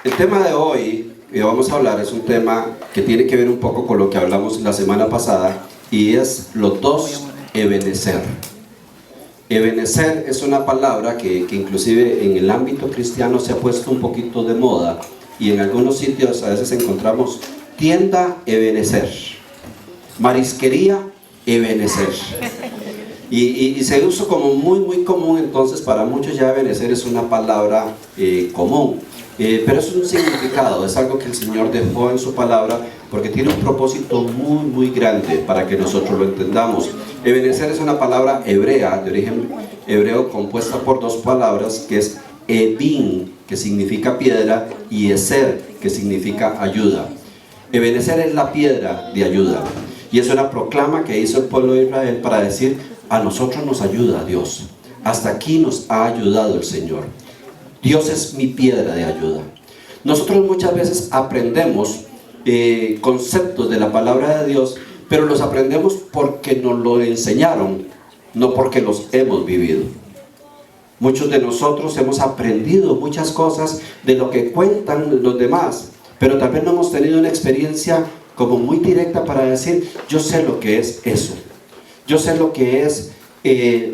El tema de hoy que vamos a hablar es un tema que tiene que ver un poco con lo que hablamos la semana pasada, y es los dos Ebenezer. Ebenezer es una palabra que inclusive en el ámbito cristiano se ha puesto un poquito de moda, y en algunos sitios a veces encontramos tienda Ebenezer, marisquería Ebenezer, y se usa como muy común. Entonces para muchos ya Ebenezer es una palabra común, pero es un significado, es algo que el Señor dejó en su palabra porque tiene un propósito muy grande para que nosotros lo entendamos. Ebenezer es una palabra hebrea, de origen hebreo, compuesta por dos palabras, que es Ebin, que significa piedra, y Ezer, que significa ayuda. Ebenezer es la piedra de ayuda, y es una proclama que hizo el pueblo de Israel para decir: a nosotros nos ayuda Dios, hasta aquí nos ha ayudado el Señor. Dios es mi piedra de ayuda. Nosotros muchas veces aprendemos conceptos de la palabra de Dios, pero los aprendemos porque nos lo enseñaron, no porque los hemos vivido. Muchos de nosotros hemos aprendido muchas cosas de lo que cuentan los demás, pero también no hemos tenido una experiencia como muy directa para decir: yo sé lo que es eso, yo sé lo que es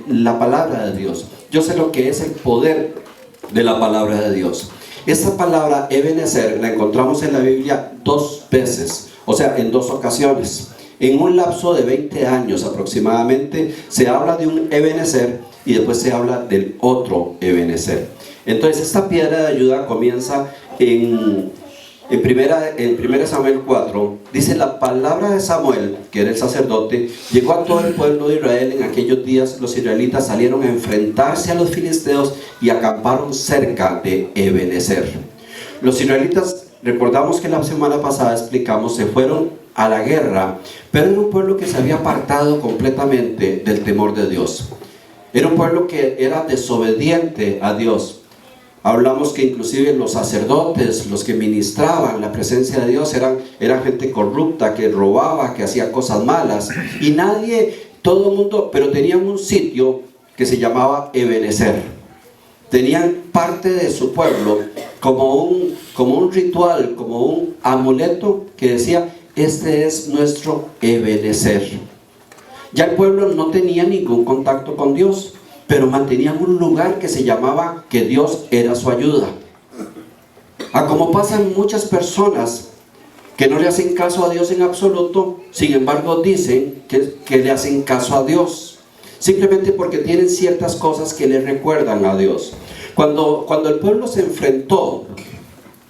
la palabra de Dios, yo sé lo que es el poder de la palabra de Dios. Esta palabra Ebenezer la encontramos en la Biblia 2 veces, o sea, en 2 ocasiones. En un lapso de 20 años aproximadamente se habla de un Ebenezer y después se habla del otro Ebenezer. Entonces esta piedra de ayuda comienza en 1 Samuel 4. Dice: la palabra de Samuel, que era el sacerdote, llegó a todo el pueblo de Israel. En aquellos días los israelitas salieron a enfrentarse a los filisteos y acamparon cerca de Ebenezer. Los israelitas, recordamos que la semana pasada explicamos, se fueron a la guerra, pero era un pueblo que se había apartado completamente del temor de Dios. Era un pueblo que era desobediente a Dios. Hablamos que inclusive los sacerdotes, los que ministraban la presencia de Dios, eran gente corrupta, que robaba, que hacía cosas malas. Y todo el mundo, pero tenían un sitio que se llamaba Ebenezer. Tenían parte de su pueblo como un ritual, como un amuleto que decía: este es nuestro Ebenezer. Ya el pueblo no tenía ningún contacto con Dios, pero mantenían un lugar que se llamaba que Dios era su ayuda. Como pasan muchas personas que no le hacen caso a Dios en absoluto, sin embargo dicen que le hacen caso a Dios, simplemente porque tienen ciertas cosas que le recuerdan a Dios. Cuando el pueblo se enfrentó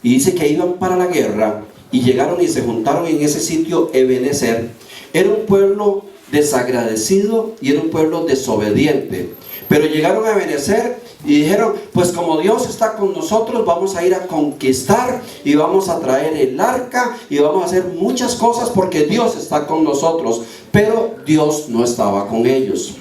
y dice que iban para la guerra y llegaron y se juntaron en ese sitio Ebenezer, era un pueblo desagradecido y era un pueblo desobediente. Pero llegaron a Ebenezer y dijeron: pues como Dios está con nosotros, vamos a ir a conquistar y vamos a traer el arca y vamos a hacer muchas cosas porque Dios está con nosotros. Pero Dios no estaba con ellos.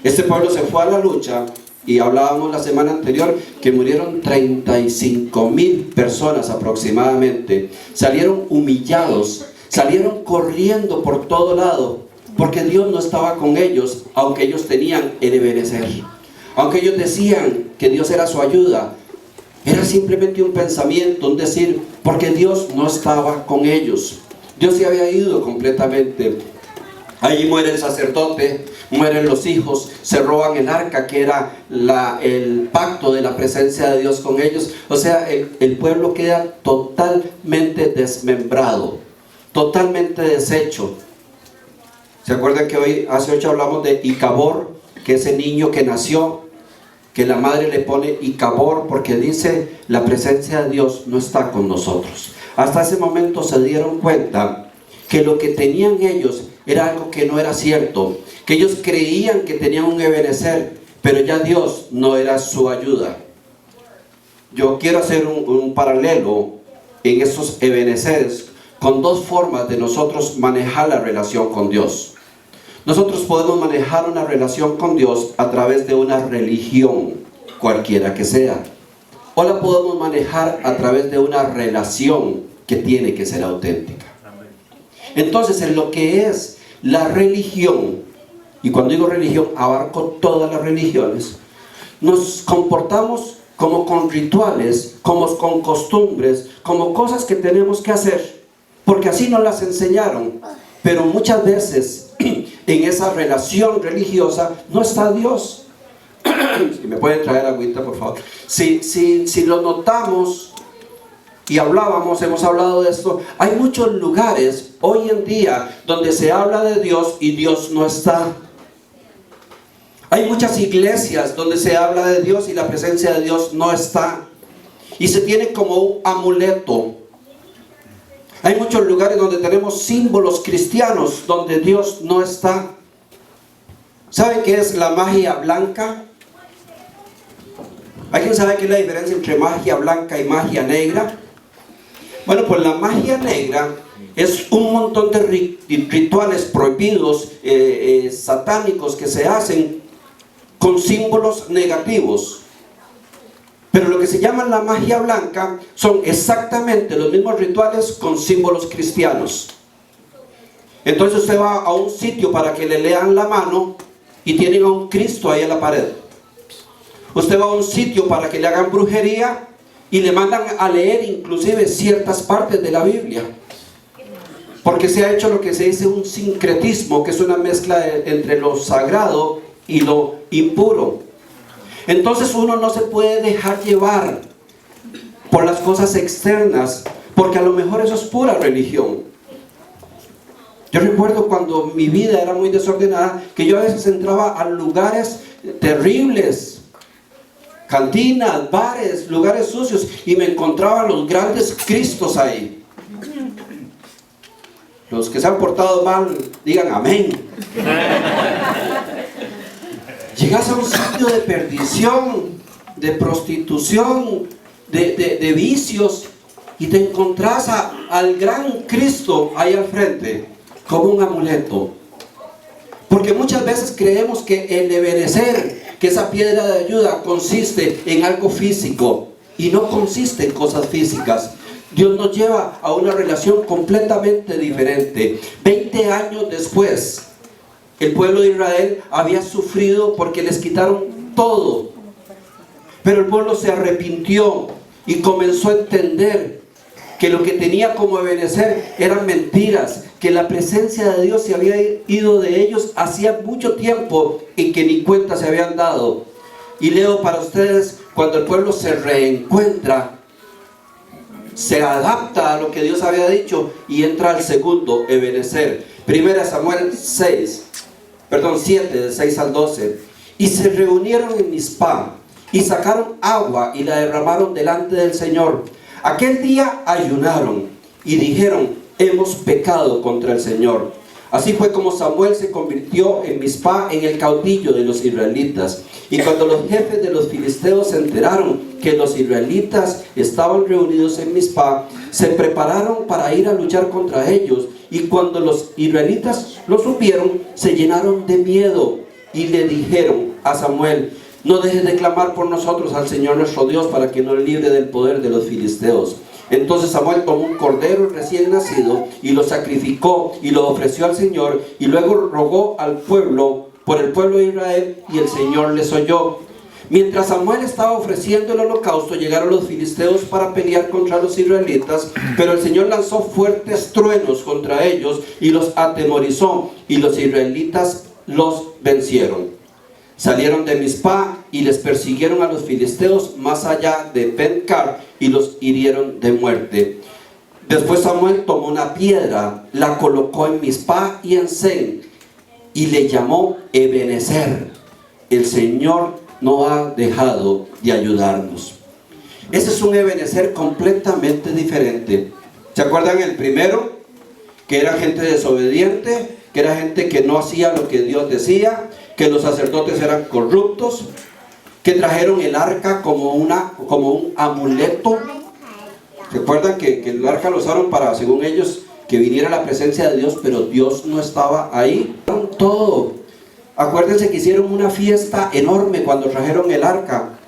Este pueblo se fue a la lucha, y hablábamos la semana anterior que murieron 35,000 personas aproximadamente. Salieron humillados, salieron corriendo por todo lado, porque Dios no estaba con ellos, aunque ellos tenían el Ebenezer. Aunque ellos decían que Dios era su ayuda, era simplemente un pensamiento, un decir, porque Dios no estaba con ellos. Dios se había ido completamente. Ahí muere el sacerdote, mueren los hijos, se roban el arca, que era el pacto de la presencia de Dios con ellos. O sea, el pueblo queda totalmente desmembrado, totalmente deshecho. ¿Se acuerdan que hace 8 hablamos de Icabor, que es el niño que nació, que la madre le pone Icabor porque dice: la presencia de Dios no está con nosotros? Hasta ese momento se dieron cuenta que lo que tenían ellos era algo que no era cierto, que ellos creían que tenían un Ebenezer, pero ya Dios no era su ayuda. Yo quiero hacer un paralelo en esos Ebeneceres con 2 formas de nosotros manejar la relación con Dios. Nosotros podemos manejar una relación con Dios a través de una religión, cualquiera que sea, o la podemos manejar a través de una relación que tiene que ser auténtica. Entonces, en lo que es la religión, y cuando digo religión abarco todas las religiones, nos comportamos como con rituales, como con costumbres, como cosas que tenemos que hacer, porque así nos las enseñaron. Pero muchas veces en esa relación religiosa no está Dios. Si me pueden traer agüita, por favor. Si lo notamos y hemos hablado de esto, hay muchos lugares hoy en día donde se habla de Dios y Dios no está. Hay muchas iglesias donde se habla de Dios y la presencia de Dios no está. Y se tiene como un amuleto. Hay muchos lugares donde tenemos símbolos cristianos donde Dios no está. ¿Sabe qué es la magia blanca? ¿Alguien sabe qué es la diferencia entre magia blanca y magia negra? Bueno, pues la magia negra es un montón de rituales prohibidos, satánicos, que se hacen con símbolos negativos. Pero lo que se llama la magia blanca son exactamente los mismos rituales con símbolos cristianos. Entonces usted va a un sitio para que le lean la mano y tienen a un Cristo ahí en la pared. Usted va a un sitio para que le hagan brujería y le mandan a leer inclusive ciertas partes de la Biblia. Porque se ha hecho lo que se dice un sincretismo, que es una mezcla entre lo sagrado y lo impuro. Entonces uno no se puede dejar llevar por las cosas externas, porque a lo mejor eso es pura religión. Yo recuerdo cuando mi vida era muy desordenada, que yo a veces entraba a lugares terribles, cantinas, bares, lugares sucios, y me encontraba los grandes Cristos ahí. Los que se han portado mal, digan amén. Llegas a un sitio de perdición, de prostitución, de vicios, y te encontrás al gran Cristo ahí al frente, como un amuleto. Porque muchas veces creemos que el Ebenezer, que esa piedra de ayuda, consiste en algo físico, y no consiste en cosas físicas. Dios nos lleva a una relación completamente diferente. 20 años después, el pueblo de Israel había sufrido porque les quitaron todo. Pero el pueblo se arrepintió y comenzó a entender que lo que tenía como Ebenezer eran mentiras, que la presencia de Dios se había ido de ellos hacía mucho tiempo y que ni cuenta se habían dado. Y leo para ustedes, cuando el pueblo se reencuentra, se adapta a lo que Dios había dicho y entra al segundo Ebenezer. 1 Samuel 7, de 6 al 12. Y se reunieron en Mizpah y sacaron agua y la derramaron delante del Señor. Aquel día ayunaron y dijeron: hemos pecado contra el Señor. Así fue como Samuel se convirtió en Mizpah en el caudillo de los israelitas. Y cuando los jefes de los filisteos se enteraron que los israelitas estaban reunidos en Mizpah, se prepararon para ir a luchar contra ellos. Y cuando los israelitas lo supieron, se llenaron de miedo y le dijeron a Samuel: no dejes de clamar por nosotros al Señor nuestro Dios para que nos libre del poder de los filisteos. Entonces Samuel tomó un cordero recién nacido y lo sacrificó y lo ofreció al Señor, y luego rogó al pueblo por el pueblo de Israel, y el Señor les oyó. Mientras Samuel estaba ofreciendo el holocausto, llegaron los filisteos para pelear contra los israelitas, pero el Señor lanzó fuertes truenos contra ellos y los atemorizó, y los israelitas los vencieron. Salieron de Mizpah y les persiguieron a los filisteos más allá de Ben-Car y los hirieron de muerte. Después Samuel tomó una piedra, la colocó en Mizpah y en Sen, y le llamó Ebenezer: el Señor no ha dejado de ayudarnos. Ese es un Ebenezer completamente diferente. ¿Se acuerdan el primero? Que era gente desobediente, que era gente que no hacía lo que Dios decía, que los sacerdotes eran corruptos, que trajeron el arca como un amuleto. ¿Se acuerdan que el arca lo usaron para, según ellos, que viniera la presencia de Dios, pero Dios no estaba ahí? Todo. Acuérdense que hicieron una fiesta enorme cuando trajeron el arca.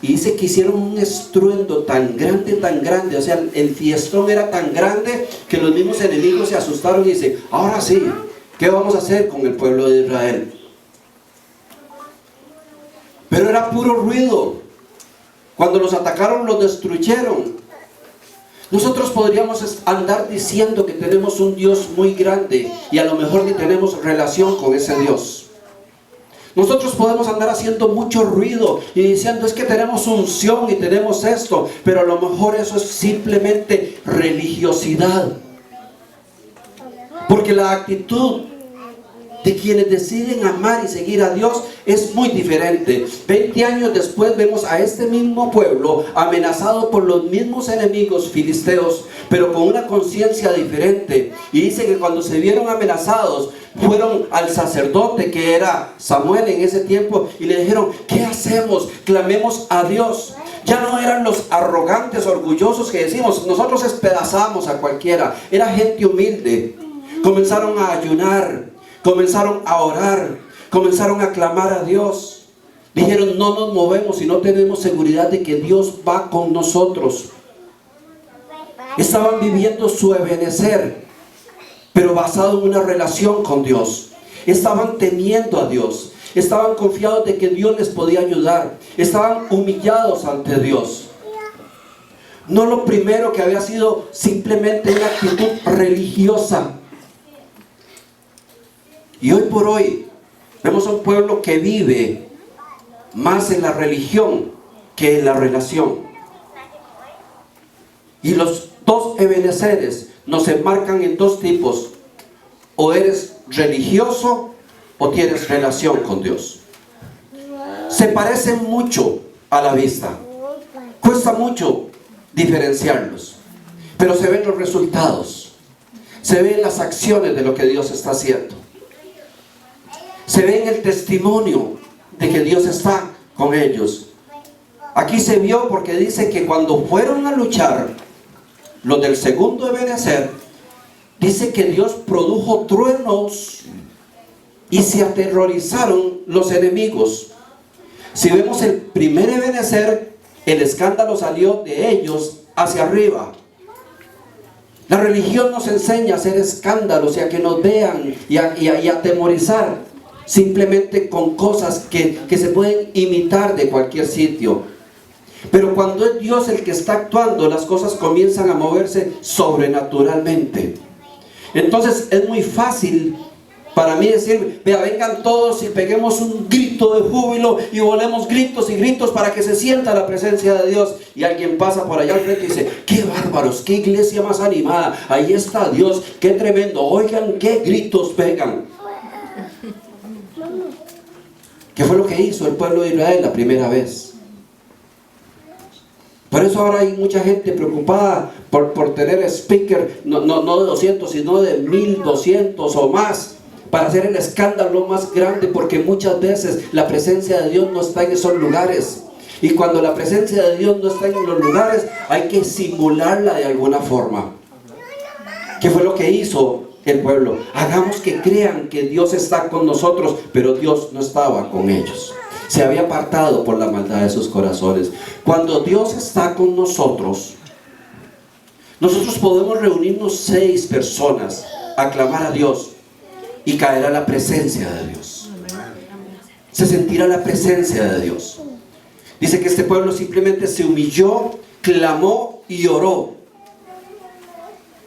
Y dice que hicieron un estruendo tan grande, o sea, el fiestón era tan grande que los mismos enemigos se asustaron y dicen: ahora sí, ¿qué vamos a hacer con el pueblo de Israel? Pero era puro ruido. Cuando los atacaron, los destruyeron. Nosotros podríamos andar diciendo que tenemos un Dios muy grande y a lo mejor ni tenemos relación con ese Dios. Nosotros podemos andar haciendo mucho ruido y diciendo es que tenemos unción y tenemos esto, pero a lo mejor eso es simplemente religiosidad. Porque la actitud de quienes deciden amar y seguir a Dios es muy diferente. 20 años después vemos a este mismo pueblo amenazado por los mismos enemigos filisteos, pero con una conciencia diferente. Y dice que cuando se vieron amenazados, fueron al sacerdote que era Samuel en ese tiempo y le dijeron, ¿qué hacemos? Clamemos a Dios. Ya no eran los arrogantes, orgullosos que decimos, nosotros despedazamos a cualquiera. Era gente humilde. Comenzaron a ayunar, comenzaron a orar, comenzaron a clamar a Dios. Dijeron, no nos movemos y no tenemos seguridad de que Dios va con nosotros. Estaban viviendo su Ebenecer, pero basado en una relación con Dios. Estaban temiendo a Dios, estaban confiados de que Dios les podía ayudar, estaban humillados ante Dios. No lo primero que había sido simplemente una actitud religiosa. Y hoy por hoy vemos a un pueblo que vive más en la religión que en la relación. Y los dos Ebeneceres nos enmarcan en dos tipos. O eres religioso o tienes relación con Dios. Se parecen mucho a la vista. Cuesta mucho diferenciarlos. Pero se ven los resultados. Se ven las acciones de lo que Dios está haciendo. Se ve en el testimonio de que Dios está con ellos. Aquí se vio porque dice que cuando fueron a luchar, los del segundo Ebenecer, dice que Dios produjo truenos y se aterrorizaron los enemigos. Si vemos el primer Ebenecer, el escándalo salió de ellos hacia arriba. La religión nos enseña a hacer escándalos y a que nos vean y a atemorizar. Simplemente con cosas que se pueden imitar de cualquier sitio. Pero cuando es Dios el que está actuando, las cosas comienzan a moverse sobrenaturalmente. Entonces es muy fácil para mí decir, vea, vengan todos y peguemos un grito de júbilo y volemos gritos y gritos para que se sienta la presencia de Dios. Y alguien pasa por allá al frente y dice, qué bárbaros, qué iglesia más animada, ahí está Dios, qué tremendo, oigan qué gritos pegan. ¿Qué fue lo que hizo el pueblo de Israel la primera vez? Por eso ahora hay mucha gente preocupada por tener speaker, no de 200, sino de 1200 o más, para hacer el escándalo más grande, porque muchas veces la presencia de Dios no está en esos lugares. Y cuando la presencia de Dios no está en los lugares, hay que simularla de alguna forma. ¿Qué fue lo que hizo el pueblo? Hagamos que crean que Dios está con nosotros, pero Dios no estaba con ellos. Se había apartado por la maldad de sus corazones. Cuando Dios está con nosotros, nosotros podemos reunirnos 6 personas a clamar a Dios y caerá la presencia de Dios. Se sentirá la presencia de Dios. Dice que este pueblo simplemente se humilló, clamó y oró.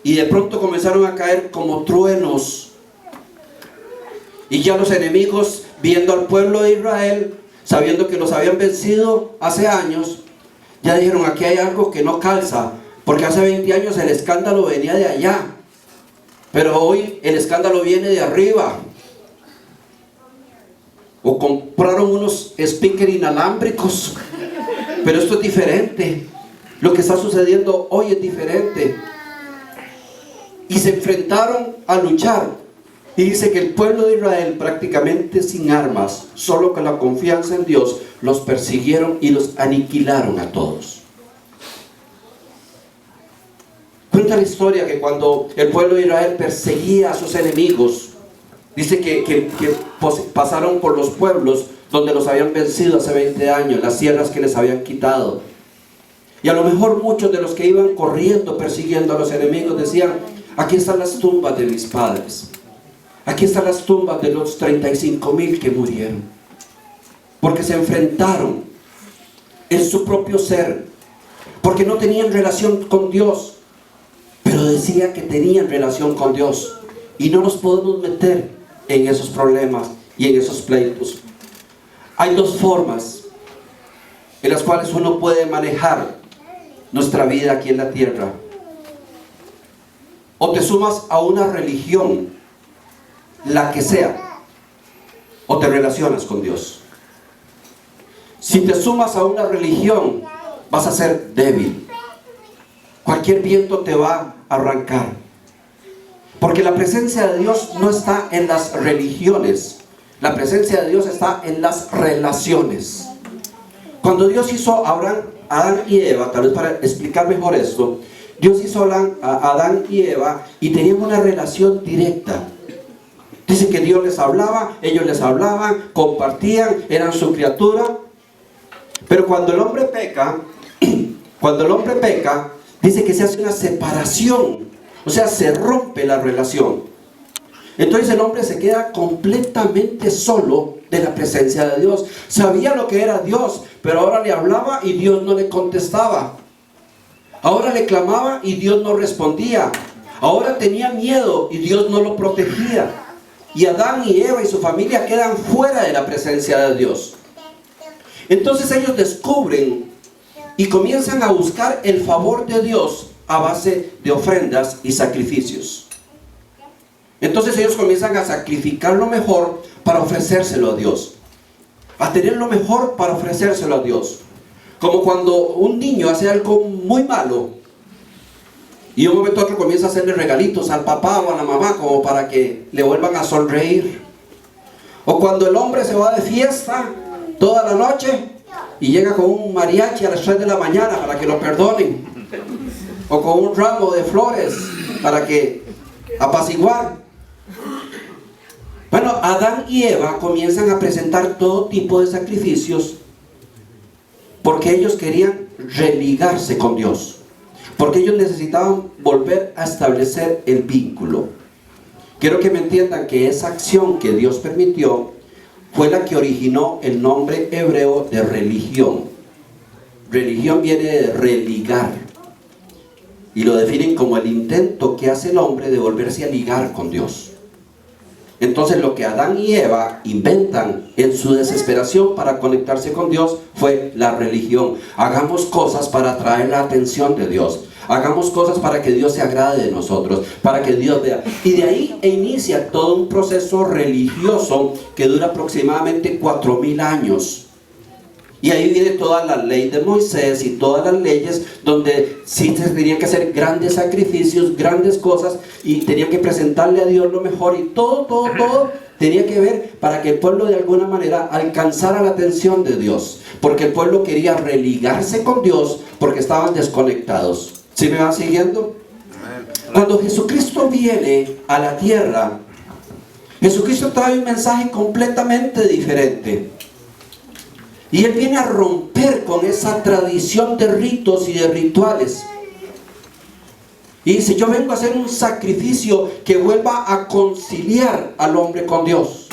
Y de pronto comenzaron a caer como truenos. Y ya los enemigos, viendo al pueblo de Israel, sabiendo que los habían vencido hace años, ya dijeron, aquí hay algo que no calza, porque hace 20 años el escándalo venía de allá, pero hoy el escándalo viene de arriba. O compraron unos speakers inalámbricos, pero esto es diferente. Lo que está sucediendo hoy es diferente. Y se enfrentaron a luchar. Y dice que el pueblo de Israel, prácticamente sin armas, solo con la confianza en Dios, los persiguieron y los aniquilaron a todos. Cuenta la historia que cuando el pueblo de Israel perseguía a sus enemigos, dice que pasaron por los pueblos donde los habían vencido hace 20 años, las tierras que les habían quitado. Y a lo mejor muchos de los que iban corriendo persiguiendo a los enemigos decían, aquí están las tumbas de mis padres. Aquí están las tumbas de los 35,000 que murieron. Porque se enfrentaron. en su propio ser, porque no tenían relación con Dios, pero decía que tenían relación con Dios. Y no nos podemos meter en esos problemas y en esos pleitos. Hay dos formas en las cuales uno puede manejar nuestra vida aquí en la tierra. O te sumas a una religión, la que sea, o te relacionas con Dios. Si te sumas a una religión, vas a ser débil. Cualquier viento te va a arrancar. Porque la presencia de Dios no está en las religiones. La presencia de Dios está en las relaciones. Cuando Dios hizo a Adán y Eva, tal vez para explicar mejor esto, Dios hizo a Adán y Eva y tenían una relación directa. Dice que Dios les hablaba, ellos les hablaban, compartían, eran su criatura. Pero cuando el hombre peca, dice que se hace una separación, o sea, se rompe la relación. Entonces el hombre se queda completamente solo de la presencia de Dios. Sabía lo que era Dios, pero ahora le hablaba y Dios no le contestaba. Ahora le clamaba y Dios no respondía. Ahora tenía miedo y Dios no lo protegía. Y Adán y Eva y su familia quedan fuera de la presencia de Dios. Entonces ellos descubren y comienzan a buscar el favor de Dios a base de ofrendas y sacrificios. Entonces ellos comienzan a sacrificar lo mejor para ofrecérselo a Dios, a tener lo mejor para ofrecérselo a Dios. Como cuando un niño hace algo muy malo y de un momento a otro comienza a hacerle regalitos al papá o a la mamá como para que le vuelvan a sonreír. O cuando el hombre se va de fiesta toda la noche y llega con un mariachi a las 3 de la mañana para que lo perdonen, o con un ramo de flores para que apaciguar. Bueno, Adán y Eva comienzan a presentar todo tipo de sacrificios porque ellos querían religarse con Dios, porque ellos necesitaban volver a establecer el vínculo. Quiero que me entiendan que esa acción que Dios permitió fue la que originó el nombre hebreo de religión. Religión viene de religar, y lo definen como el intento que hace el hombre de volverse a ligar con Dios. Entonces lo que Adán y Eva inventan en su desesperación para conectarse con Dios fue la religión. Hagamos cosas para atraer la atención de Dios. Hagamos cosas para que Dios se agrade de nosotros, para que Dios vea. Y de ahí inicia todo un proceso religioso que dura aproximadamente 4000 años. Y ahí viene toda la ley de Moisés y todas las leyes donde sí se tenían que hacer grandes sacrificios, grandes cosas, y tenían que presentarle a Dios lo mejor, y todo tenía que ver para que el pueblo de alguna manera alcanzara la atención de Dios, porque el pueblo quería religarse con Dios porque estaban desconectados. ¿Sí me van siguiendo? Cuando Jesucristo viene a la tierra, Jesucristo trae un mensaje completamente diferente. Y Él viene a romper con esa tradición de ritos y de rituales. Y dice, yo vengo a hacer un sacrificio que vuelva a conciliar al hombre con Dios.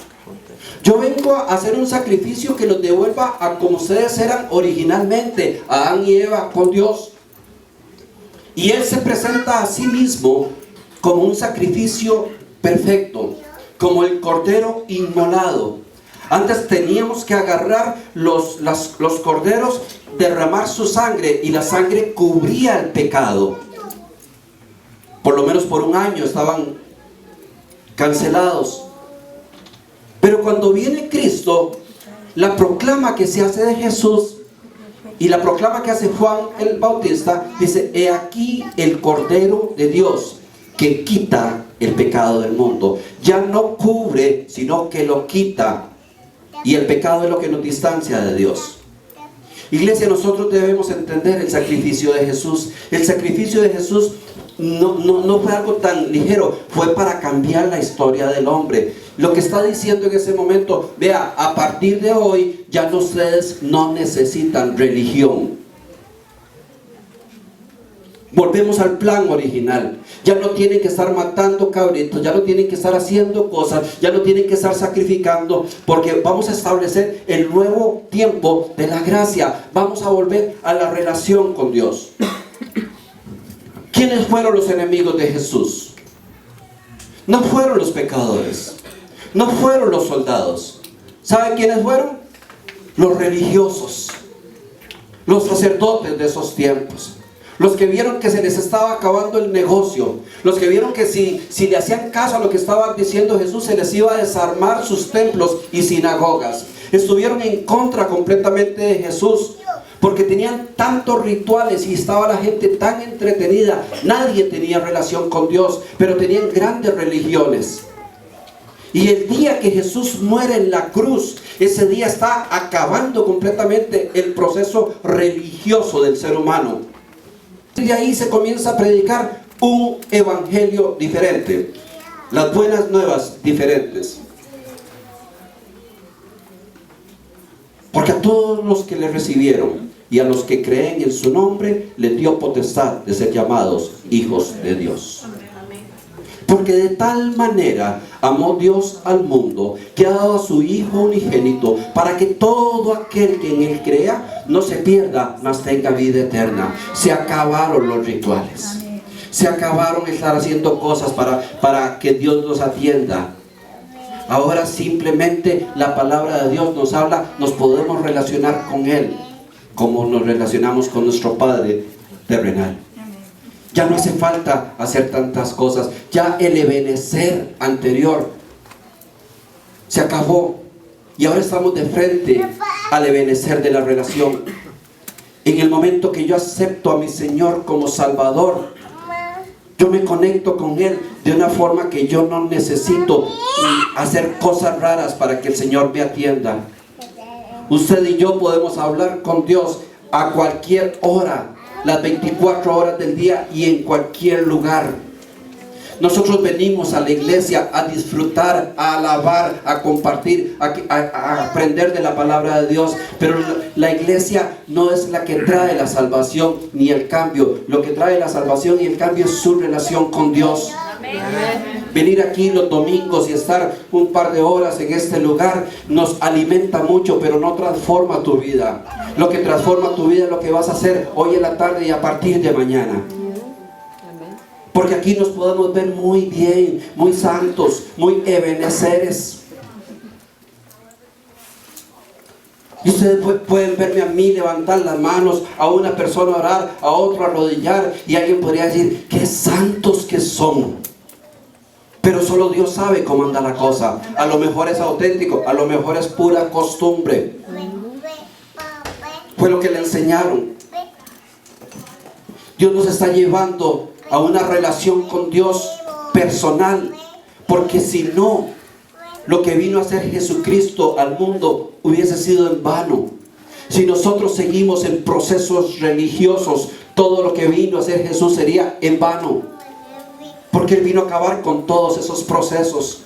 Yo vengo a hacer un sacrificio que los devuelva a como ustedes eran originalmente, Adán y Eva con Dios. Y Él se presenta a sí mismo como un sacrificio perfecto, como el cordero inmolado. Antes teníamos que agarrar los corderos, derramar su sangre, y la sangre cubría el pecado. Por lo menos por un año estaban cancelados. Pero cuando viene Cristo, la proclama que se hace de Jesús y la proclama que hace Juan el Bautista, dice, he aquí el Cordero de Dios que quita el pecado del mundo. Ya no cubre, sino que lo quita. Y el pecado es lo que nos distancia de Dios. Iglesia, nosotros debemos entender el sacrificio de Jesús. El sacrificio de Jesús no fue algo tan ligero, fue para cambiar la historia del hombre. Lo que está diciendo en ese momento, vea, a partir de hoy ya ustedes no necesitan religión. Volvemos al plan original. Ya no tienen que estar matando cabritos, ya no tienen que estar haciendo cosas, ya no tienen que estar sacrificando, porque vamos a establecer el nuevo tiempo de la gracia. Vamos a volver a la relación con Dios. ¿Quiénes fueron los enemigos de Jesús? No fueron los pecadores, no fueron los soldados. ¿Saben quiénes fueron? Los religiosos, los sacerdotes de esos tiempos. Los que vieron que se les estaba acabando el negocio. Los que vieron que si le hacían caso a lo que estaba diciendo Jesús, se les iba a desarmar sus templos y sinagogas. Estuvieron en contra completamente de Jesús, porque tenían tantos rituales y estaba la gente tan entretenida. Nadie tenía relación con Dios, pero tenían grandes religiones. Y el día que Jesús muere en la cruz, ese día está acabando completamente el proceso religioso del ser humano. Y de ahí se comienza a predicar un evangelio diferente, las buenas nuevas diferentes. Porque a todos los que le recibieron y a los que creen en su nombre, les dio potestad de ser llamados hijos de Dios. Porque de tal manera amó Dios al mundo, que ha dado a su Hijo unigénito, para que todo aquel que en Él crea no se pierda, mas tenga vida eterna. Se acabaron los rituales. Se acabaron estar haciendo cosas para que Dios nos atienda. Ahora simplemente la palabra de Dios nos habla, nos podemos relacionar con Él, como nos relacionamos con nuestro Padre terrenal. Ya no hace falta hacer tantas cosas. Ya el ebenecer anterior se acabó. Y ahora estamos de frente al ebenecer de la relación. En el momento que yo acepto a mi Señor como Salvador, yo me conecto con Él de una forma que yo no necesito hacer cosas raras para que el Señor me atienda. Usted y yo podemos hablar con Dios a cualquier hora, las 24 horas del día y en cualquier lugar. Nosotros venimos a la iglesia a disfrutar, a alabar, a compartir, a aprender de la palabra de Dios. Pero la iglesia no es la que trae la salvación ni el cambio. Lo que trae la salvación y el cambio es su relación con Dios. Venir aquí los domingos y estar un par de horas en este lugar nos alimenta mucho, pero no transforma tu vida. Lo que transforma tu vida es lo que vas a hacer hoy en la tarde y a partir de mañana. Porque aquí nos podemos ver muy bien, muy santos, muy ebeneceres. Y ustedes pueden verme a mí levantar las manos, a una persona orar, a otro arrodillar, y alguien podría decir, qué santos que son. Pero solo Dios sabe cómo anda la cosa. A lo mejor es auténtico, a lo mejor es pura costumbre. Fue lo que le enseñaron. Dios nos está llevando a una relación con Dios personal, porque si no, lo que vino a hacer Jesucristo al mundo hubiese sido en vano. Si nosotros seguimos en procesos religiosos, todo lo que vino a hacer Jesús sería en vano, porque Él vino a acabar con todos esos procesos.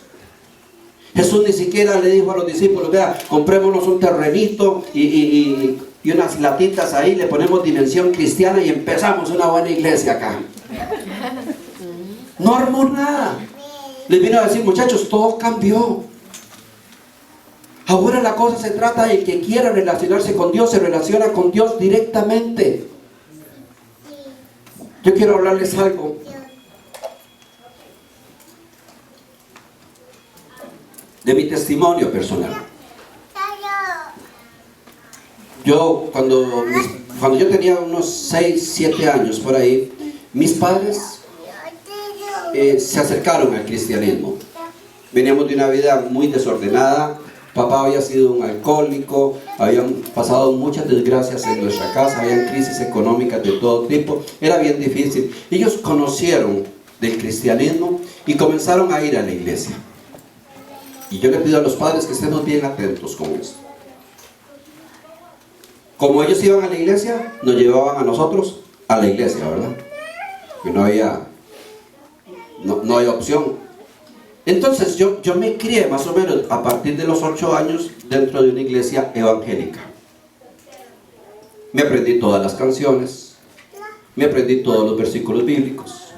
Jesús ni siquiera le dijo a los discípulos, vea, comprémonos un terrenito y unas latitas ahí, le ponemos dimensión cristiana y empezamos una buena iglesia acá. No armó nada. Les vino a decir, muchachos, todo cambió. Ahora la cosa se trata de que quiera relacionarse con Dios, se relaciona con Dios directamente. Yo quiero hablarles algo. De mi testimonio personal. Yo, cuando yo tenía unos 6, 7 años por ahí, mis padres se acercaron al cristianismo. Veníamos de una vida muy desordenada. Papá había sido un alcohólico, habían pasado muchas desgracias en nuestra casa, habían crisis económicas de todo tipo, era bien difícil. Ellos conocieron del cristianismo y comenzaron a ir a la iglesia. Y yo le pido a los padres que estemos bien atentos con esto. Como ellos iban a la iglesia, nos llevaban a nosotros a la iglesia, ¿verdad? Que no había opción. Entonces yo me crié más o menos a partir de los 8 años dentro de una iglesia evangélica. Me aprendí todas las canciones, Me aprendí todos los versículos bíblicos.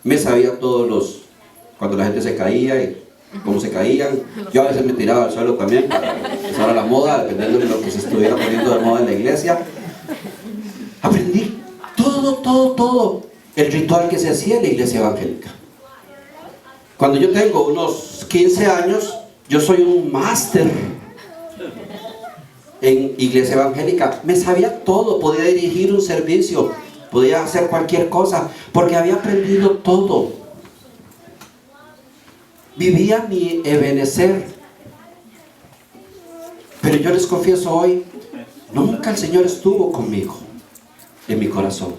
Me sabía cuando la gente se caía y cómo se caían. Yo a veces me tiraba al suelo también para empezar a la moda, dependiendo de lo que se estuviera poniendo de moda en la iglesia. Aprendí todo el ritual que se hacía en la iglesia evangélica. Cuando yo tengo unos 15 años, yo soy un máster en iglesia evangélica. Me sabía todo, podía dirigir un servicio, podía hacer cualquier cosa, porque había aprendido todo. Vivía mi Ebenezer. Pero yo les confieso hoy, nunca el Señor estuvo conmigo en mi corazón.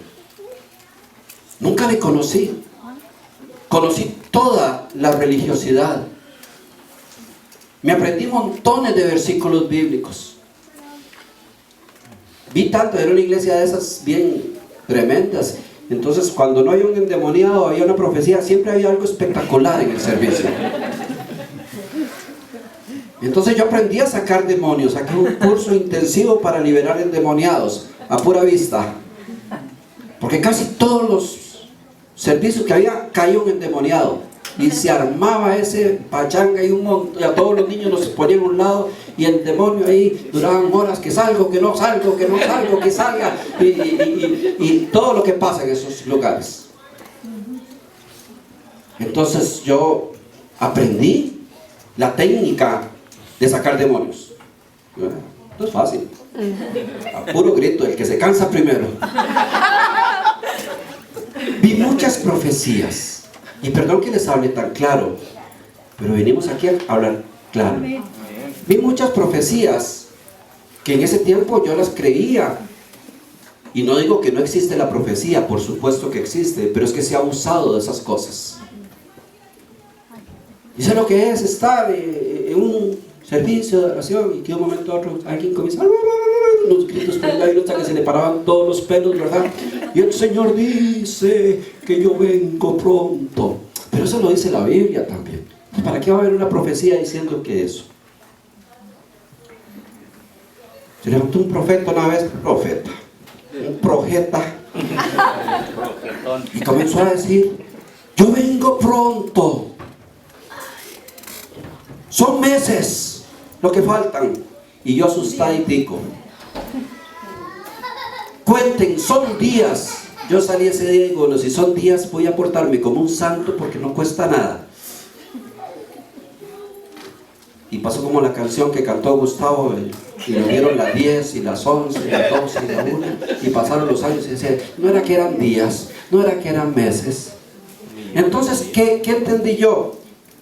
Nunca le conocí. Conocí toda la religiosidad. Me aprendí montones de versículos bíblicos. Vi tanto, era una iglesia de esas bien tremendas. Entonces, cuando no había un endemoniado, había una profecía, siempre había algo espectacular en el servicio. Entonces yo aprendí a sacar demonios, saqué un curso intensivo para liberar endemoniados, a pura vista. Porque casi todos los servicios que había, caía un endemoniado. Y se armaba ese pachanga y y a todos los niños nos ponían a un lado y el demonio ahí duraban horas, que salgo, que no salgo, que no salgo, que salga y todo lo que pasa en esos lugares. Entonces yo aprendí la técnica de sacar demonios. No es fácil, a puro grito, el que se cansa primero. Vi muchas profecías. Y perdón que les hable tan claro, pero venimos aquí a hablar claro. Vi muchas profecías que en ese tiempo yo las creía. Y no digo que no existe la profecía, por supuesto que existe, pero es que se ha abusado de esas cosas. Y sé lo que es estar en un servicio de oración y que de un momento a otro alguien comienza unos gritos por el aire hasta que se le paraban todos los pelos, ¿verdad? Y el Señor dice que yo vengo pronto. Pero eso lo dice la Biblia también. ¿Para qué va a haber una profecía diciendo que eso? Se levantó un profeta una vez, un profeta, y comenzó a decir: yo vengo pronto. Son meses lo que faltan. Y yo asustaditico. Cuenten, son días. Yo salí ese día y digo, bueno, si son días voy a portarme como un santo porque no cuesta nada. Y pasó como la canción que cantó Gustavo, y le dieron las 10 y las 11 y las 12 y la 1, y pasaron los años y decía, no era que eran días, no era que eran meses. Entonces, ¿qué entendí yo?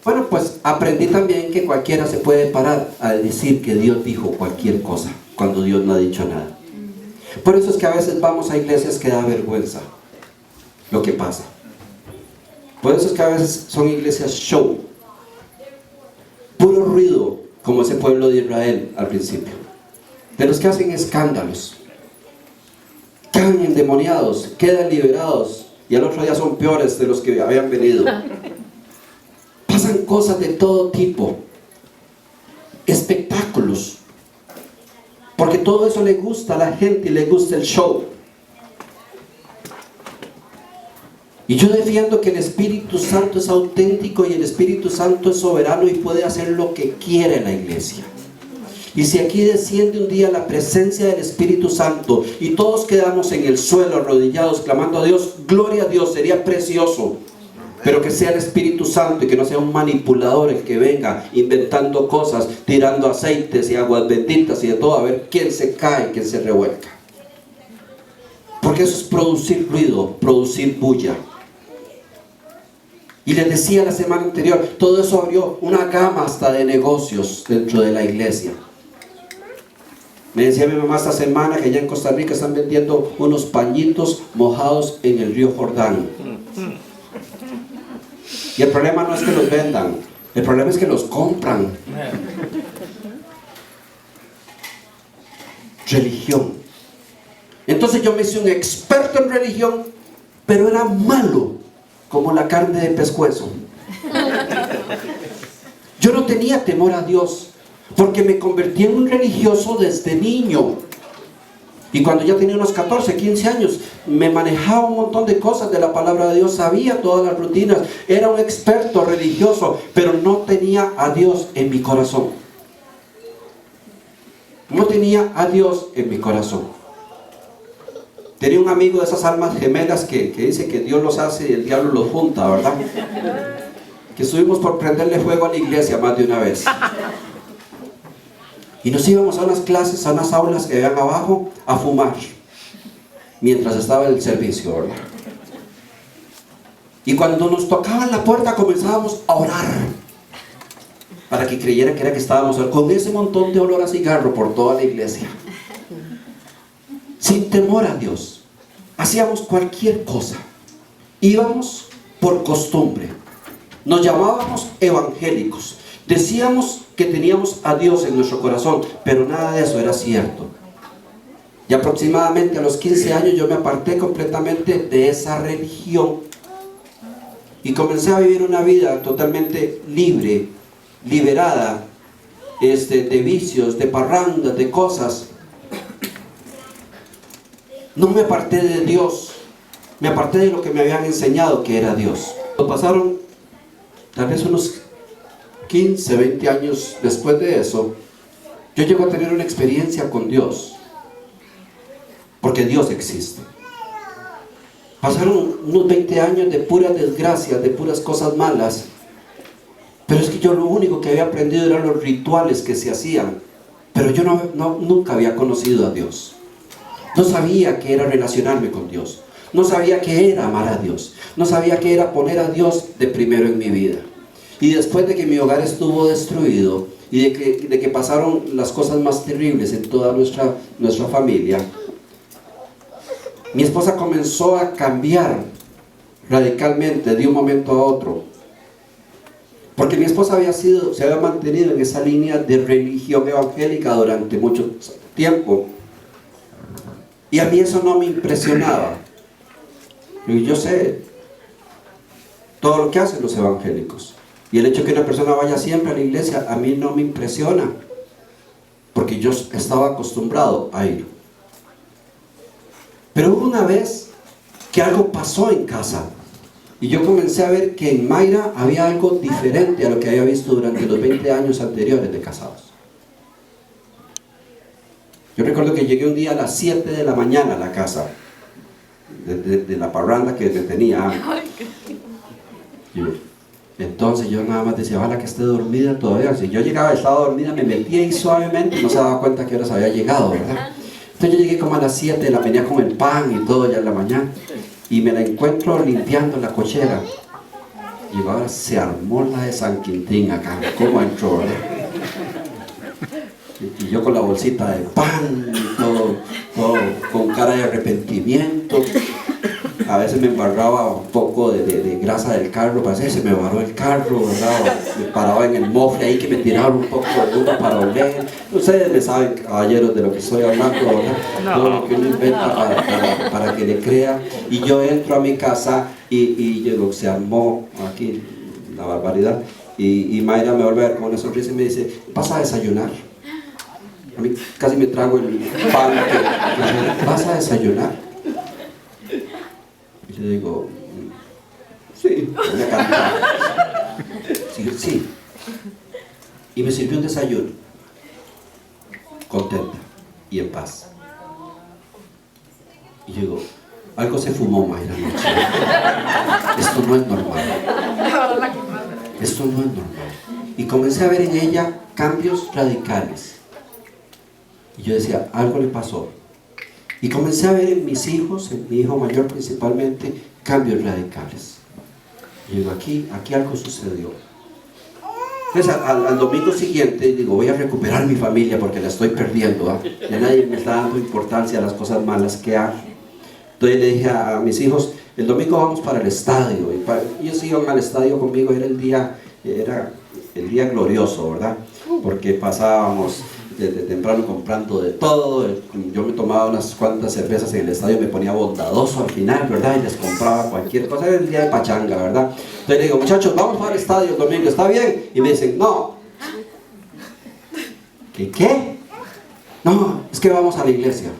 Bueno, pues aprendí también que cualquiera se puede parar a decir que Dios dijo cualquier cosa cuando Dios no ha dicho nada. Por eso es que a veces vamos a iglesias que da vergüenza lo que pasa. Por eso es que a veces son iglesias show, puro ruido, como ese pueblo de Israel al principio, de los que hacen escándalos, quedan endemoniados, quedan liberados y al otro día son peores de los que habían venido. Pasan cosas de todo tipo, espectáculos, porque todo eso le gusta a la gente y le gusta el show. Y yo defiendo que el Espíritu Santo es auténtico y el Espíritu Santo es soberano y puede hacer lo que quiere en la iglesia. Y si aquí desciende un día la presencia del Espíritu Santo y todos quedamos en el suelo arrodillados clamando a Dios, gloria a Dios, sería precioso. Pero que sea el Espíritu Santo y que no sea un manipulador el que venga inventando cosas, tirando aceites y aguas benditas y de todo, a ver quién se cae, quién se revuelca. Porque eso es producir ruido, producir bulla. Y les decía la semana anterior, todo eso abrió una gama hasta de negocios dentro de la iglesia. Me decía mi mamá esta semana que allá en Costa Rica están vendiendo unos pañitos mojados en el río Jordán. Y el problema no es que los vendan, el problema es que los compran. Religión. Entonces yo me hice un experto en religión, pero era malo como la carne de pescuezo. Yo no tenía temor a Dios porque me convertí en un religioso desde niño. Y cuando ya tenía unos 14, 15 años, me manejaba un montón de cosas de la palabra de Dios, sabía todas las rutinas, era un experto religioso, pero no tenía a Dios en mi corazón. No tenía a Dios en mi corazón. Tenía un amigo de esas almas gemelas que dice que Dios los hace y el diablo los junta, ¿verdad? Que estuvimos por prenderle fuego a la iglesia más de una vez. Y nos íbamos a unas clases, a unas aulas que habían abajo, a fumar, mientras estaba el servicio, ¿verdad? Y cuando nos tocaban la puerta comenzábamos a orar, para que creyeran que era que estábamos con ese montón de olor a cigarro por toda la iglesia. Sin temor a Dios. Hacíamos cualquier cosa. Íbamos por costumbre. Nos llamábamos evangélicos. Decíamos que teníamos a Dios en nuestro corazón, pero nada de eso era cierto. Y aproximadamente a los 15 años yo me aparté completamente de esa religión y comencé a vivir una vida totalmente libre, liberada de vicios, de parrandas, de cosas. No me aparté de Dios, me aparté de lo que me habían enseñado que era Dios. Pasaron tal vez unos 15, 20 años después de eso, yo llego a tener una experiencia con Dios, porque Dios existe. Pasaron unos 20 años de puras desgracias, de puras cosas malas, pero es que yo lo único que había aprendido eran los rituales que se hacían, pero yo nunca había conocido a Dios. No sabía qué era relacionarme con Dios, no sabía qué era amar a Dios, no sabía qué era poner a Dios de primero en mi vida. Y después de que mi hogar estuvo destruido y de que pasaron las cosas más terribles en toda nuestra familia, mi esposa comenzó a cambiar radicalmente de un momento a otro. Porque mi esposa se había mantenido en esa línea de religión evangélica durante mucho tiempo. Y a mí eso no me impresionaba. Y yo sé todo lo que hacen los evangélicos. Y el hecho de que una persona vaya siempre a la iglesia, a mí no me impresiona, porque yo estaba acostumbrado a ir. Pero hubo una vez que algo pasó en casa, y yo comencé a ver que en Mayra había algo diferente a lo que había visto durante los 20 años anteriores de casados. Yo recuerdo que llegué un día a las 7 de la mañana a la casa, de la parranda que tenía. Entonces yo nada más decía, ojalá que esté dormida todavía. Si yo llegaba, estaba dormida, me metía ahí suavemente y no se daba cuenta que horas había llegado, ¿verdad? Entonces yo llegué como a las 7, la venía con el pan y todo ya en la mañana, y me la encuentro limpiando la cochera. Y ahora se armó la de San Quintín acá, ¿cómo entró, verdad? Y yo con la bolsita de pan, todo con cara de arrepentimiento. A veces me embarraba un poco de grasa del carro, parece que se me varó el carro, ¿verdad? Me paraba en el mofle ahí que me tiraron un poco de uva para oler. Ustedes me saben, caballeros, de lo que estoy hablando, ¿verdad? Todo lo que uno inventa para que le crea. Y yo entro a mi casa y yo, se armó aquí la barbaridad. Y Mayra me vuelve a ver con una sonrisa y me dice, ¿vas a desayunar? A mí casi me trago el pan. ¿Vas a desayunar? Y le digo, sí, sí. Y me sirvió un desayuno, contenta y en paz. Y yo digo, algo se fumó, Mayra, anoche. Esto no es normal. Esto no es normal. Y comencé a ver en ella cambios radicales. Y yo decía, algo le pasó. Y comencé a ver en mis hijos, en mi hijo mayor principalmente, cambios radicales. Y digo, aquí algo sucedió. Entonces al domingo siguiente digo, voy a recuperar mi familia porque la estoy perdiendo, ¿eh? Ya nadie me está dando importancia a las cosas malas que hago. Entonces le dije a mis hijos, el domingo vamos para el estadio. Y ellos iban al estadio conmigo, era el día glorioso, ¿verdad? Porque pasábamos desde temprano comprando de todo. Yo me tomaba unas cuantas cervezas en el estadio, me ponía bondadoso al final, ¿verdad? Y les compraba cualquier cosa, era el día de pachanga, ¿verdad? Entonces le digo, muchachos, vamos para el estadio el domingo, ¿está bien? Y me dicen, no. ¿Qué? No, es que vamos a la iglesia.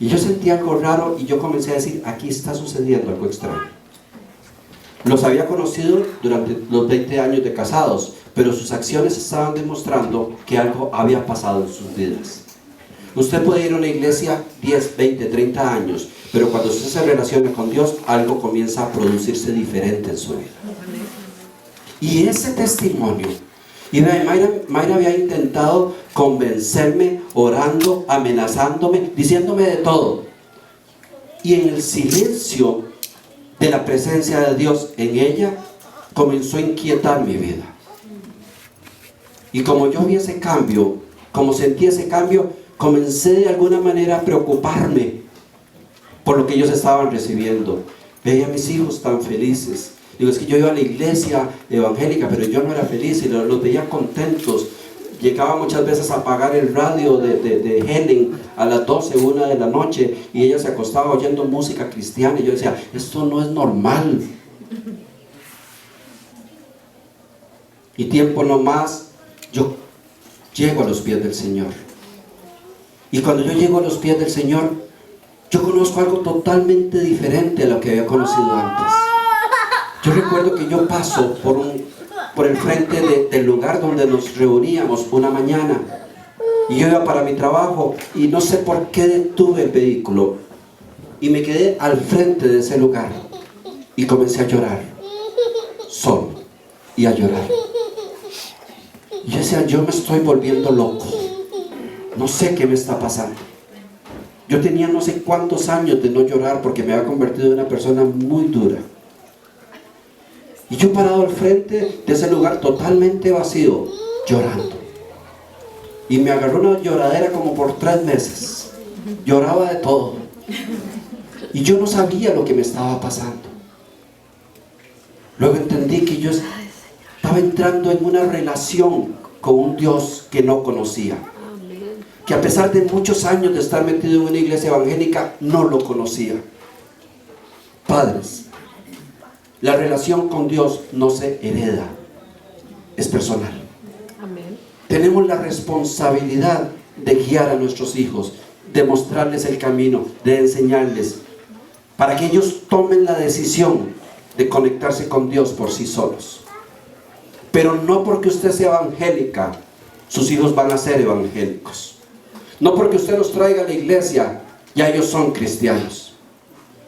Y yo sentí algo raro y yo comencé a decir, aquí está sucediendo algo extraño. Los había conocido durante los 20 años de casados, pero sus acciones estaban demostrando que algo había pasado en sus vidas. Usted puede ir a una iglesia 10, 20, 30 años, pero cuando usted se relaciona con Dios, algo comienza a producirse diferente en su vida. Y ese testimonio, y Mayra había intentado convencerme, orando, amenazándome, diciéndome de todo. Y en el silencio de la presencia de Dios en ella, comenzó a inquietar mi vida. Y como yo vi ese cambio, como sentí ese cambio, comencé de alguna manera a preocuparme por lo que ellos estaban recibiendo. Veía a mis hijos tan felices. Digo, es que yo iba a la iglesia evangélica, pero yo no era feliz y los veía contentos. Llegaba muchas veces a apagar el radio de Helen a las 12, 1 de la noche, y ella se acostaba oyendo música cristiana, y yo decía, esto no es normal. Y tiempo no más, yo llego a los pies del Señor. Y cuando yo llego a los pies del Señor, yo conozco algo totalmente diferente a lo que había conocido antes. Yo recuerdo que yo paso por el frente del lugar donde nos reuníamos una mañana, y yo iba para mi trabajo, y no sé por qué detuve el vehículo y me quedé al frente de ese lugar y comencé a llorar, solo, y a llorar. Y yo decía, yo me estoy volviendo loco, no sé qué me está pasando. Yo tenía no sé cuántos años de no llorar porque me había convertido en una persona muy dura. Y yo parado al frente de ese lugar totalmente vacío, llorando. Y me agarró una lloradera como por 3 meses. Lloraba de todo. Y yo no sabía lo que me estaba pasando. Luego entendí que yo estaba entrando en una relación con un Dios que no conocía. Que a pesar de muchos años de estar metido en una iglesia evangélica, no lo conocía. Padres, la relación con Dios no se hereda, es personal. Amén. Tenemos la responsabilidad de guiar a nuestros hijos, de mostrarles el camino, de enseñarles, para que ellos tomen la decisión de conectarse con Dios por sí solos. Pero no porque usted sea evangélica, sus hijos van a ser evangélicos. No porque usted los traiga a la iglesia, ya ellos son cristianos.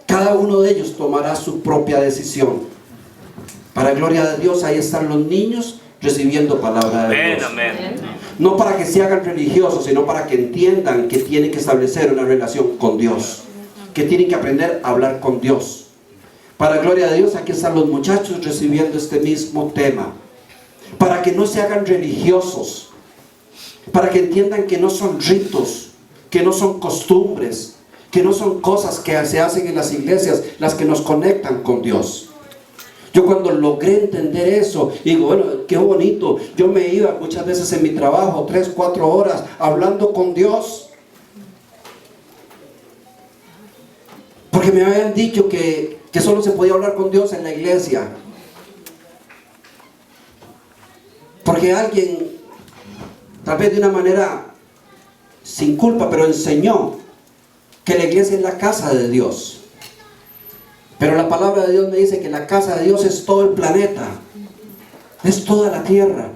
Cada uno de ellos tomará su propia decisión. Para gloria de Dios, ahí están los niños recibiendo palabra de Dios. Amén. No para que se hagan religiosos, sino para que entiendan que tienen que establecer una relación con Dios, que tienen que aprender a hablar con Dios. Para gloria de Dios, aquí están los muchachos recibiendo este mismo tema. Para que no se hagan religiosos, para que entiendan que no son ritos, que no son costumbres, que no son cosas que se hacen en las iglesias las que nos conectan con Dios. Yo cuando logré entender eso, digo, bueno, qué bonito. Yo me iba muchas veces en mi trabajo 3, 4 horas hablando con Dios, porque me habían dicho que solo se podía hablar con Dios en la iglesia, porque alguien, tal vez de una manera sin culpa, pero enseñó que la iglesia es la casa de Dios. Pero la palabra de Dios me dice que la casa de Dios es todo el planeta, es toda la tierra.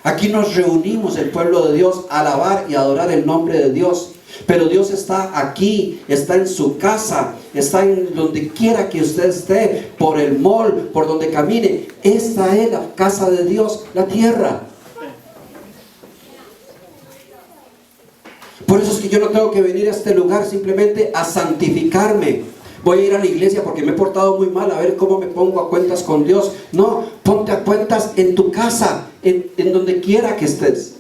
Aquí nos reunimos el pueblo de Dios a alabar y adorar el nombre de Dios. Pero Dios está aquí, está en su casa, está en donde quiera que usted esté, por el mall, por donde camine. Esta es la casa de Dios, la tierra. Por eso es que yo no tengo que venir a este lugar simplemente a santificarme. Voy a ir a la iglesia porque me he portado muy mal, a ver cómo me pongo a cuentas con Dios. No, ponte a cuentas en tu casa, en donde quiera que estés.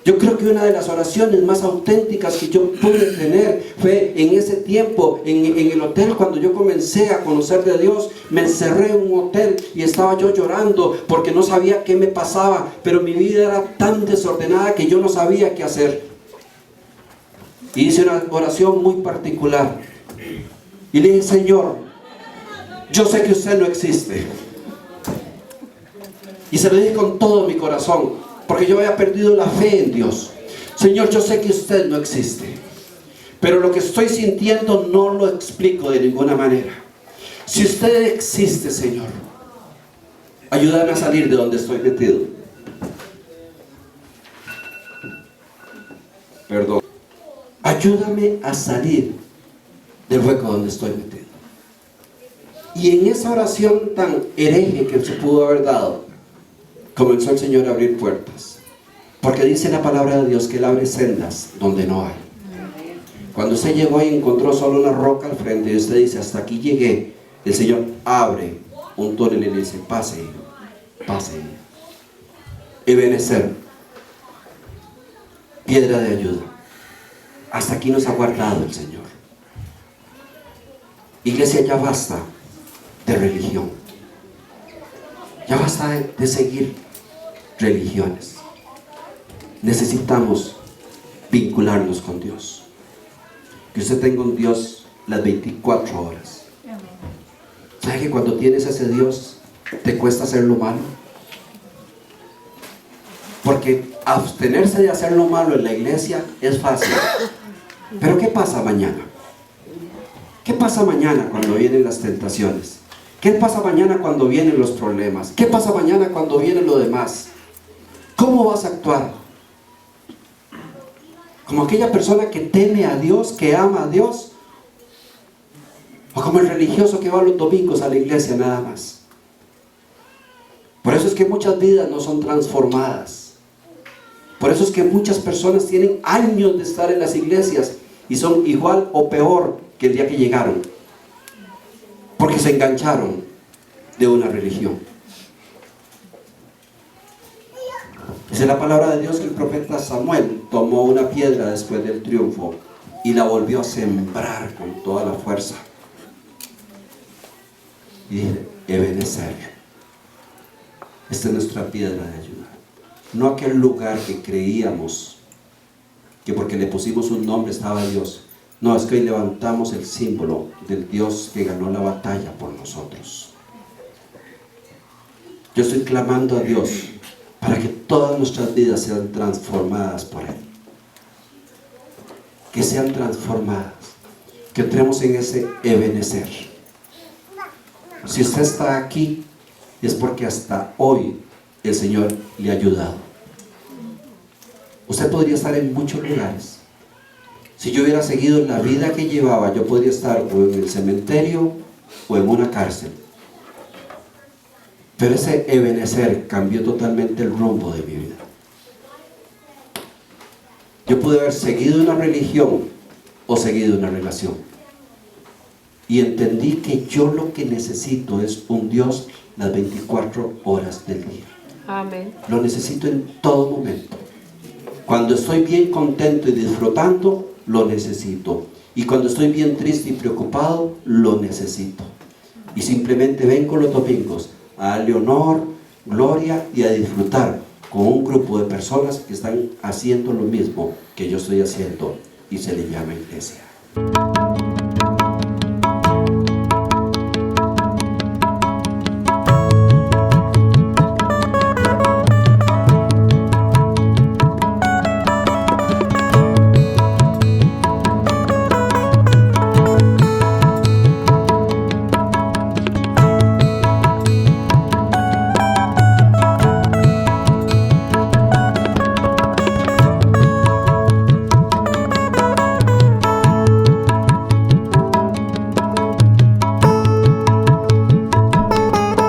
Yo creo que una de las oraciones más auténticas que yo pude tener fue en ese tiempo, en el hotel, cuando yo comencé a conocer de Dios. Me encerré en un hotel y estaba yo llorando porque no sabía qué me pasaba, pero mi vida era tan desordenada que yo no sabía qué hacer. Y hice una oración muy particular y le dije: Señor, yo sé que usted no existe. Y se lo dije con todo mi corazón, porque yo había perdido la fe en Dios. Señor, yo sé que usted no existe. pero lo que estoy sintiendo no lo explico de ninguna manera. Si usted existe, Señor, ayúdame a salir de donde estoy metido. Perdón. Ayúdame a salir del hueco donde estoy metido. Y en esa oración tan hereje que se pudo haber dado, comenzó el Señor a abrir puertas. Porque dice la palabra de Dios que Él abre sendas donde no hay. Cuando usted llegó y encontró solo una roca al frente y usted dice, hasta aquí llegué, el Señor abre un túnel y le dice, pase, pase. Ebenezer, piedra de ayuda. Hasta aquí nos ha guardado el Señor. Iglesia, ya basta de religión. Ya basta de seguir religiones. Necesitamos vincularnos con Dios. Que usted tenga un Dios las 24 horas. ¿Sabe que cuando tienes a ese Dios te cuesta hacer lo malo? Porque abstenerse de hacer lo malo en la iglesia es fácil. Pero ¿qué pasa mañana? ¿Qué pasa mañana cuando vienen las tentaciones? ¿Qué pasa mañana cuando vienen los problemas? ¿Qué pasa mañana cuando viene lo demás? ¿Cómo vas a actuar? ¿Como aquella persona que teme a Dios, que ama a Dios? ¿O como el religioso que va los domingos a la iglesia nada más? Por eso es que muchas vidas no son transformadas. Por eso es que muchas personas tienen años de estar en las iglesias y son igual o peor que el día que llegaron. Porque se engancharon de una religión. Dice la palabra de Dios que el profeta Samuel tomó una piedra después del triunfo y la volvió a sembrar con toda la fuerza. Y dije, Ebenezer, esta es nuestra piedra de ayuda. No aquel lugar que creíamos que porque le pusimos un nombre estaba Dios. No, es que hoy levantamos el símbolo del Dios que ganó la batalla por nosotros. Yo estoy clamando a Dios para que todas nuestras vidas sean transformadas por Él. Que sean transformadas. Que entremos en ese Ebenezer. Si usted está aquí, es porque hasta hoy el Señor le ha ayudado. Usted podría estar en muchos lugares. Si yo hubiera seguido la vida que llevaba, yo podría estar o en el cementerio o en una cárcel. Pero ese Ebenezer cambió totalmente el rumbo de mi vida. Yo pude haber seguido una religión o seguido una relación. Y entendí que yo lo que necesito es un Dios las 24 horas del día. Amén. Lo necesito en todo momento. Cuando estoy bien contento y disfrutando, lo necesito. Y cuando estoy bien triste y preocupado, lo necesito. Y simplemente vengo los domingos a darle honor, gloria y a disfrutar con un grupo de personas que están haciendo lo mismo que yo estoy haciendo y se le llama iglesia.